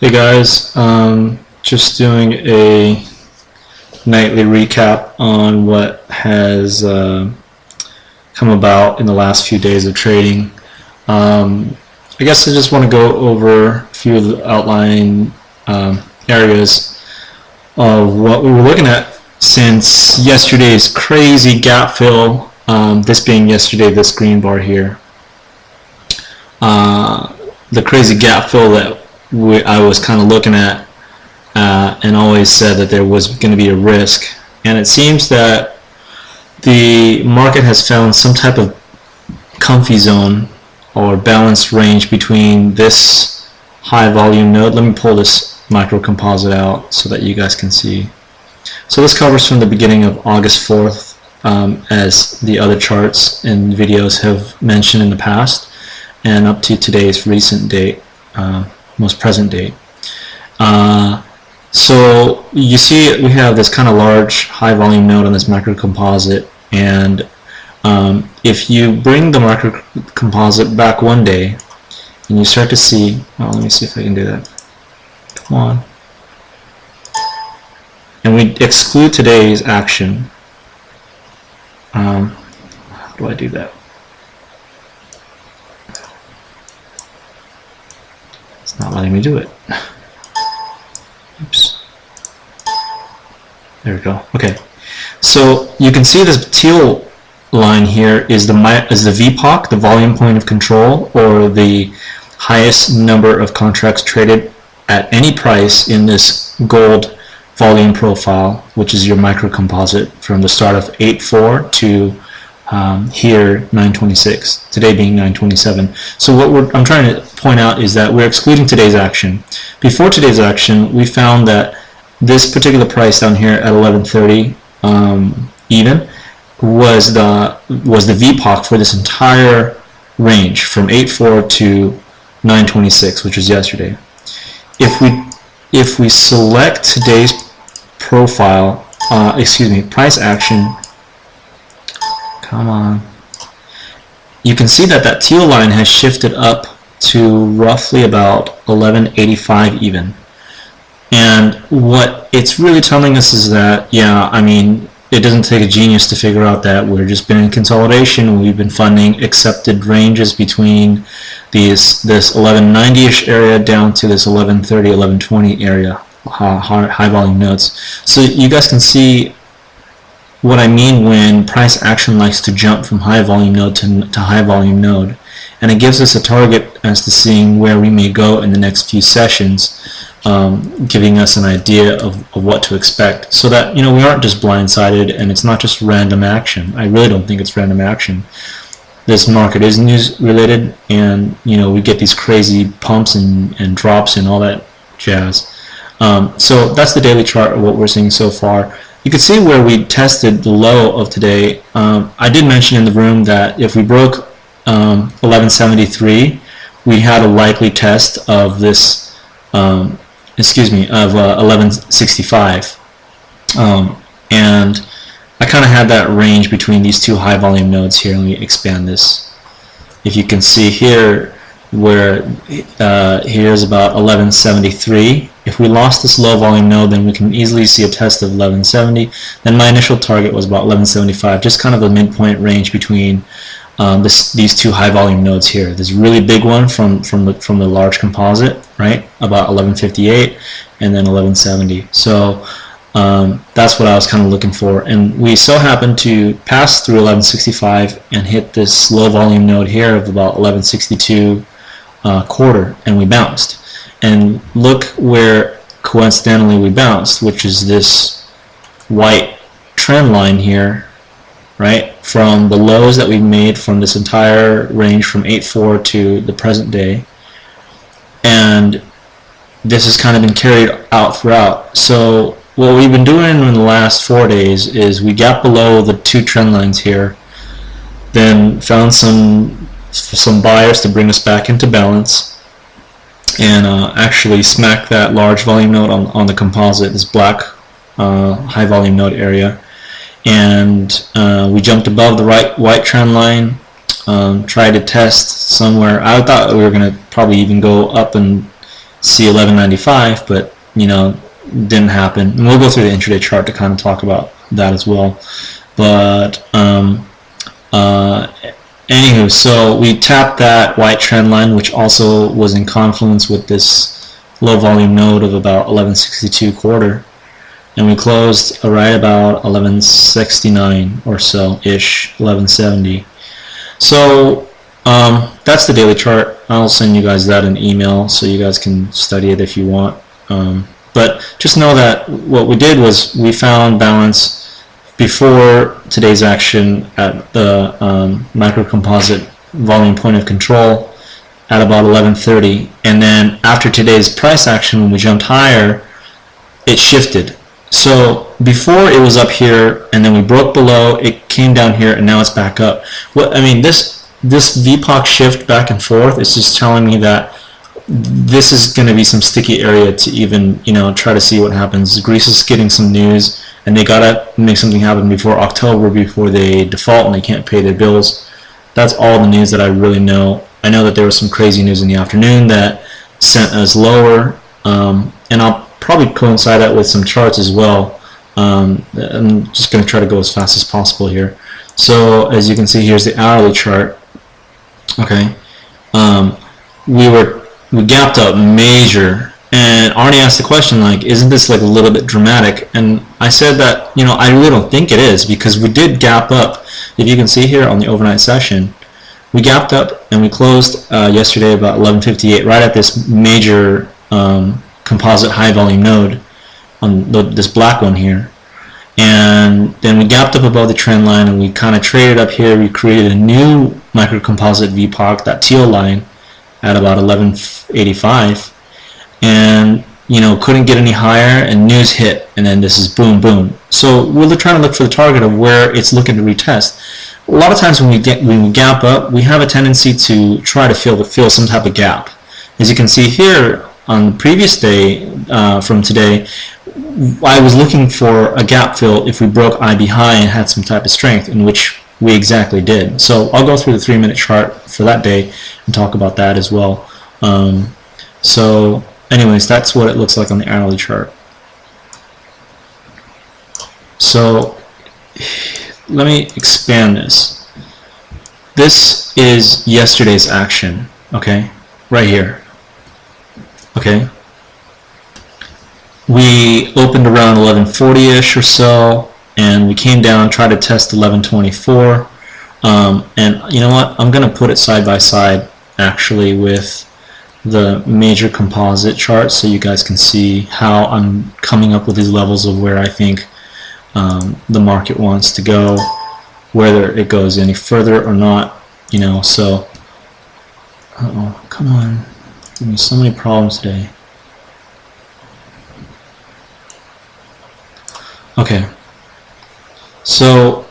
Hey guys, just doing a nightly recap on what has come about in the last few days of trading. I guess I just want to go over a few of the outlying areas of what we were looking at since yesterday's crazy gap fill, this being yesterday, this green bar here. The crazy gap fill that I was kind of looking at and always said that there was going to be a risk, and it seems that the market has found some type of comfy zone or balanced range between this high volume node. Let me pull this micro composite out so that you guys can see. So this covers from the beginning of August 4th, as the other charts and videos have mentioned in the past, and up to today's recent date, most present date. So you see we have this kind of large high volume node on this micro composite, and if you bring the micro composite back one day and you start to see, well, let me see if I can do that. Come on. And we exclude today's action. How do I do that? It's not letting me do it. Oops. There we go. Okay. So you can see this teal line here is the VPOC, the volume point of control, or the highest number of contracts traded at any price in this gold volume profile, which is your micro composite from the start of 8.4 to here 9.26, today being 9.27. So what I'm trying to point out is that we're excluding today's action. Before today's action, we found that this particular price down here at 11.30 even was the VPOC for this entire range from 8.4 to 9.26, which was yesterday. If we select today's profile, price action. Come on. You can see that that teal line has shifted up to roughly about 11.85 even. And what it's really telling us is that, yeah, I mean, it doesn't take a genius to figure out that we're just been in consolidation. We've been funding accepted ranges between this 1190-ish area down to this 1130, 1120 area, high volume nodes. So you guys can see what I mean when price action likes to jump from high volume node to high volume node, and it gives us a target as to seeing where we may go in the next few sessions, giving us an idea of what to expect, so that we aren't just blindsided and it's not just random action. I really don't think it's random action. This market is news related, and we get these crazy pumps and drops and all that jazz. So that's the daily chart of what we're seeing so far. You can see where we tested the low of today. I did mention in the room that if we broke 1173, we had a likely test of this, of 1165. And I kind of had that range between these two high volume nodes here. Let me expand this. If you can see here, where here's about 1173. If we lost this low volume node, then we can easily see a test of 1170. Then my initial target was about 1175, just kind of a midpoint range between these two high volume nodes here. This really big one from the large composite, right, about 1158, and then 1170. So that's what I was kind of looking for, and we so happened to pass through 1165 and hit this low volume node here of about 1162 quarter, and we bounced. And look where coincidentally we bounced, which is this white trend line here, right, from the lows that we made from this entire range from 8.4 to the present day. And this has kind of been carried out throughout. So what we've been doing in the last 4 days is we gap below the two trend lines here, then found some buyers to bring us back into balance, and actually smack that large volume node on the composite, this black high volume node area, and we jumped above the white trend line, tried to test somewhere. I thought we were going to probably even go up and see 1195, but didn't happen. And we'll go through the intraday chart to kind of talk about that as well. But anywho, so we tapped that white trend line, which also was in confluence with this low volume node of about 1162 quarter, and we closed right about 1169 or so ish, 1170. So that's the daily chart. I'll send you guys that in email so you guys can study it if you want. But just know that what we did was we found balance before today's action at the micro composite volume point of control at about 1130, and then after today's price action, when we jumped higher, it shifted. So before it was up here, and then we broke below, it came down here, and now it's back up. This VPOC shift back and forth is just telling me that this is going to be some sticky area to even try to see what happens. Greece is getting some news, and they gotta make something happen before October, before they default and they can't pay their bills. That's all the news that I really know. I know that there was some crazy news in the afternoon that sent us lower, and I'll probably coincide that with some charts as well. I'm just going to try to go as fast as possible here. So as you can see, here's the hourly chart. Okay, we gapped up major, and Arnie asked the question, like, isn't this like a little bit dramatic? And I said that I really don't think it is, because we did gap up. If you can see here on the overnight session, we gapped up and we closed yesterday about 1158, right at this major composite high volume node on this black one here. And then we gapped up above the trend line, and we kind of traded up here. We created a new micro composite VPOC, that teal line, at about 1185, and couldn't get any higher, and news hit, and then this is boom boom. So we're trying to look for the target of where it's looking to retest. A lot of times when we gap up, we have a tendency to try to fill some type of gap. As you can see here on the previous day from today, I was looking for a gap fill if we broke IB high and had some type of strength, in which we exactly did. So I'll go through the 3-minute chart for that day and talk about that as well. So anyways, that's what it looks like on the hourly chart. So let me expand this. This is yesterday's action, okay, right here. Okay, we opened around 1140-ish or so, and we came down, tried to test 1124, and you know what, I'm gonna put it side by side actually with the major composite chart so you guys can see how I'm coming up with these levels of where I think the market wants to go, whether it goes any further or not, so come on, give me so many problems today. Okay, so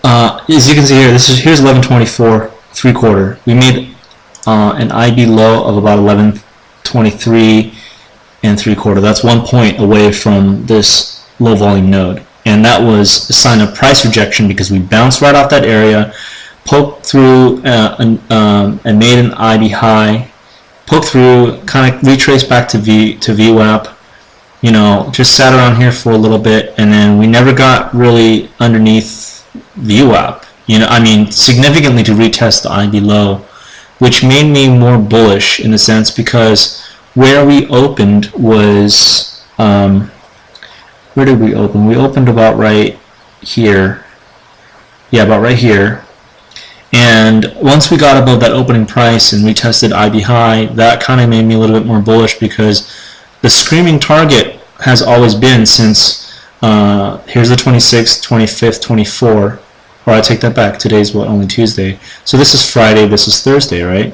as you can see here, here's 1124 3/4. We made an IB low of about 1123 and 3/4. That's 1 point away from this low volume node, and that was a sign of price rejection because we bounced right off that area, poked through and made an IB high, poked through, kind of retraced back to VWAP, just sat around here for a little bit, and then we never got really underneath VWAP, significantly to retest the IB low, which made me more bullish in a sense, because where we opened was, where did we open? We opened about right here. Yeah, about right here. And once we got above that opening price and retested IB high, that kind of made me a little bit more bullish, because the screaming target has always been since, here's the 26th, 25th, 24, or I take that back, today's what, only Tuesday. So this is Friday, this is Thursday, right?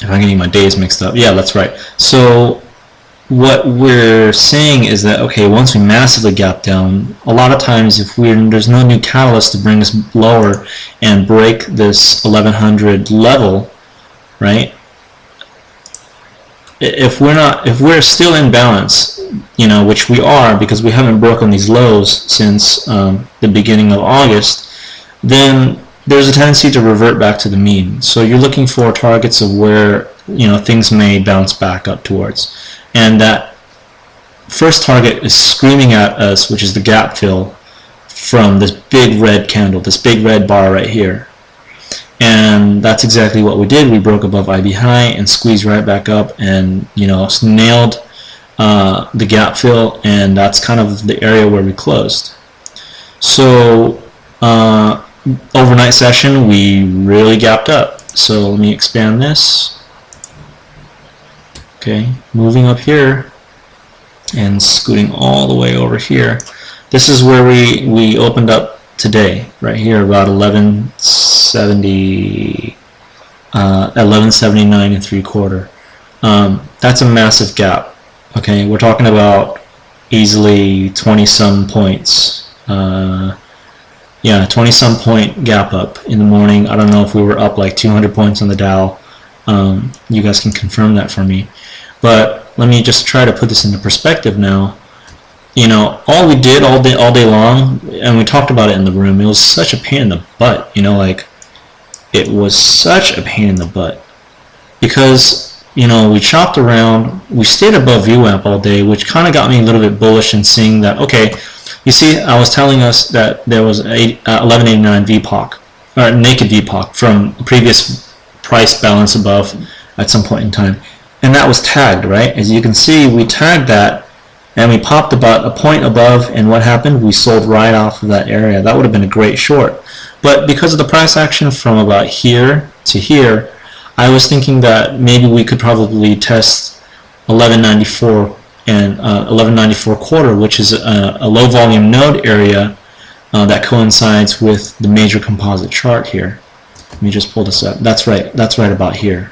If I'm getting my days mixed up. Yeah, that's right. So what we're saying is that, okay, once we massively gap down, a lot of times if there's no new catalyst to bring us lower and break this 1100 level, right? If we're still in balance, which we are, because we haven't broken these lows since the beginning of August, then there's a tendency to revert back to the mean. So you're looking for targets of where things may bounce back up towards, and that first target is screaming at us, which is the gap fill from this big red candle, this big red bar right here. And that's exactly what we did. We broke above IB high and squeezed right back up, and nailed the gap fill, and that's kind of the area where we closed. So overnight session, we really gapped up. So let me expand this. Okay, moving up here and scooting all the way over here. This is where we opened up today, right here, about 1170, 1179 3/4. That's a massive gap. Okay, we're talking about easily 20-some points. Yeah, 20-some point gap up in the morning. I don't know if we were up like 200 points on the Dow. You guys can confirm that for me. But let me just try to put this into perspective now. All we did all day long, and we talked about it in the room, it was such a pain in the butt. Like, it was such a pain in the butt. Because, we chopped around, we stayed above VWAP all day, which kind of got me a little bit bullish in seeing that, okay, you see, I was telling us that there was a 1189 VPOC, or naked VPOC, from previous price balance above at some point in time. And that was tagged, right? As you can see, we tagged that, and we popped about a point above, and what happened? We sold right off of that area. That would have been a great short. But because of the price action from about here to here, I was thinking that maybe we could probably test 1194 and 1194.25, which is a low volume node area that coincides with the major composite chart here. Let me just pull this up. That's right about here.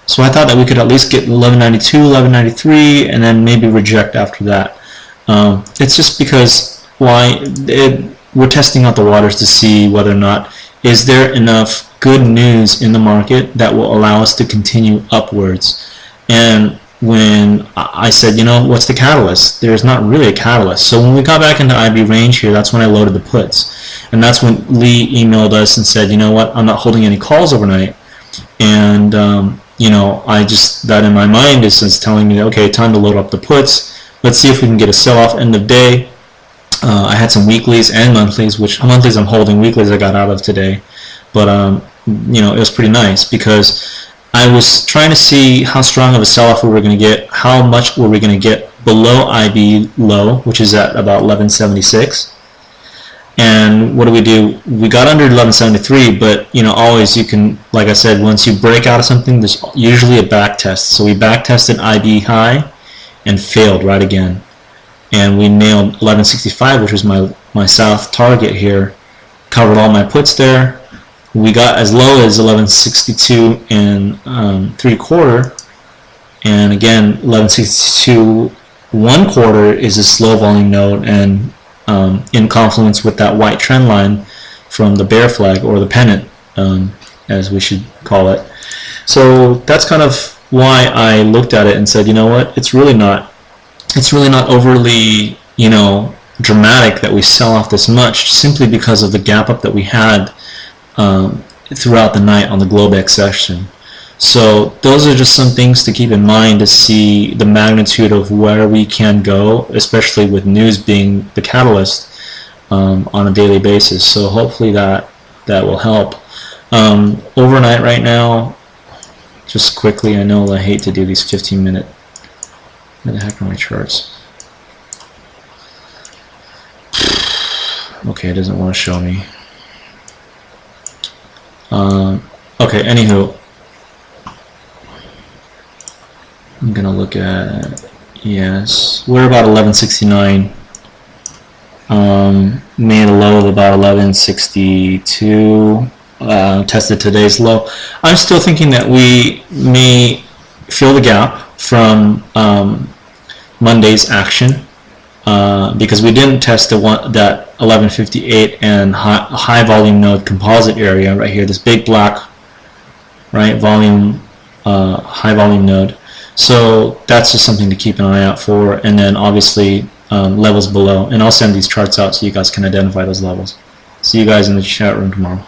So I thought that we could at least get 1192, 1193, and then maybe reject after that. It's just because we're testing out the waters to see whether or not is there enough good news in the market that will allow us to continue upwards. And when I said, what's the catalyst? There's not really a catalyst. So when we got back into IB range here, that's when I loaded the puts. And that's when Lee emailed us and said, what, I'm not holding any calls overnight. And that in my mind is telling me, okay, time to load up the puts. Let's see if we can get a sell-off end of day. I had some weeklies and monthlies, which monthlies I'm holding, weeklies I got out of today. But, it was pretty nice because I was trying to see how strong of a sell-off we were going to get, how much were we going to get below IB low, which is at about 1176. And what do? We got under 1173, but always you can, like I said, once you break out of something, there's usually a back test. So we back tested IB high and failed right again. And we nailed 1165, which was my south target here. Covered all my puts there. We got as low as 1162 and 3/4, and again 1162 1/4 is a slow volume node, and in confluence with that white trend line from the bear flag, or the pennant, as we should call it. So that's kind of why I looked at it and said, what, it's really not overly dramatic that we sell off this much, simply because of the gap up that we had throughout the night on the Globex session. So those are just some things to keep in mind to see the magnitude of where we can go, especially with news being the catalyst on a daily basis. So hopefully that will help. Overnight right now, just quickly, I know I hate to do these 15-minute. Where the heck are my charts? Okay, it doesn't want to show me. Okay, anywho, I'm gonna look at, yes, we're about 1169. Made a low of about 1162. Tested today's low. I'm still thinking that we may fill the gap from Monday's action, because we didn't test that 1158 and high volume node composite area right here, this big black, right, volume, high volume node. So that's just something to keep an eye out for, and then obviously levels below, and I'll send these charts out so you guys can identify those levels. See you guys in the chat room tomorrow.